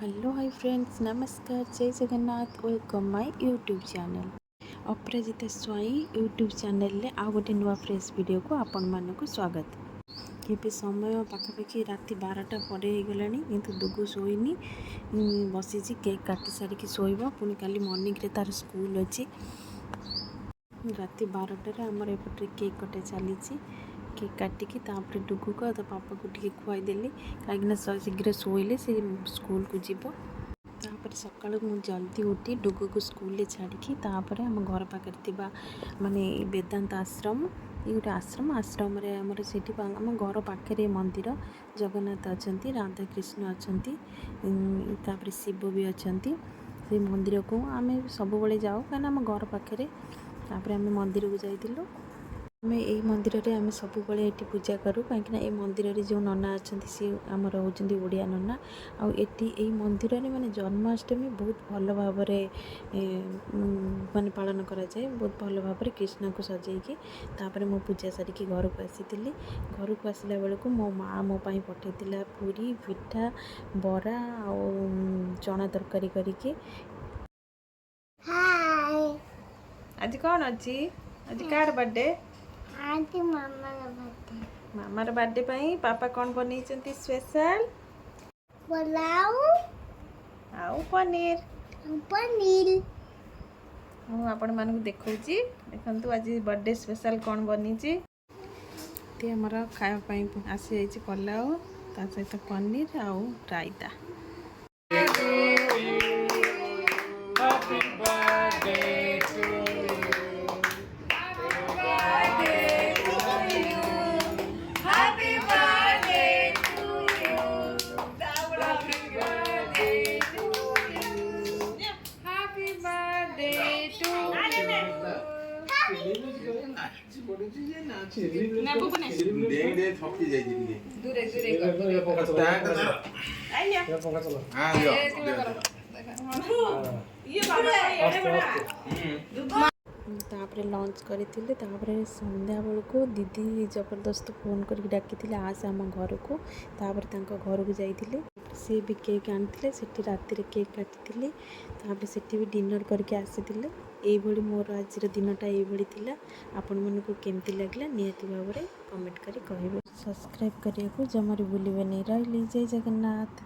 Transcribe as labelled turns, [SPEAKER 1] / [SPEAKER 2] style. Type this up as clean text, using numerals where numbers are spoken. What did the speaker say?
[SPEAKER 1] Hello hi friends, नमस्कार, जय Jagannath. Welcome my YouTube channel Aparajita Swain YouTube channel ले आ गोटे नुआ फ्रेश वीडियो को आपण मानक स्वागत। ये समय पाखापाखि राति 12टा पर गला किंतु दुगु शोनी बसी केक काटी सारिकी शोब पुणी काली मॉर्निंग रे तार स्कूल अच्छी। राति 12टार आमर एपटे केक कटा चली केक काटिकी तापर डुगु को तो पापा को टी खुआईदेली कहीं शीघ्र शोले से स्कूल को जीव। तापर सका जल्दी उठी डुगु को स्कूल छाड़ी तापर आम घर पाखे माने वेदांत आश्रम ये गोटे आश्रम आश्रम आमर से आम घर पाखे मंदिर जगन्नाथ अच्छा राधाकृष्ण अच्छा शिव भी अच्छा से मंदिर को आम सब जाऊ कहीं आम घर पाखे तापर आम मंदिर को जाइलु। आम यही मंदिर में आम सब ये पूजा करूँ कहीं मंदिर में जो नना अच्छा सी आमर होती ओडिया नना आई मंदिर में माने जन्माष्टमी बहुत भल भाव माने पालन करा जाए बहुत भल भाव कृष्ण को सजेकी तापर मो पूजा सारिकी घर को आसी घर को आसला बेलू मो माँ मो पाई पठेला पूरी पिठा बरा आ चना तरकारी करके। आज कौन अच्छी आज कार बर्थडे मामार बर्थडे पाई पापा कौन बनी स्पेशल
[SPEAKER 2] पुलाव
[SPEAKER 1] आउ पनीर
[SPEAKER 2] पनीर
[SPEAKER 1] आपण मानक देखौची देखंतु आज बर्थडे स्पेशल कौन बनी ते हमर खाया पाई आसी जाइछि पुलाव ता सहित पनीर आउ रायता। हैप्पी बर्थडे टू तापर लंच करी संध्या बेल को दीदी जबरदस्त फोन करके डाकी आस आम घर को तापर घर को जाइए सी भी केक आनी से राति केक काटी तापर से भी डिनर करके आसी ये मोर आज दिनटा ये आपण मन को केमती लगला निहाती भाव में कमेंट करी कहिबे। सब्सक्राइब करिया को जमार भूलिबे नहीं। रही जय जगन्नाथ।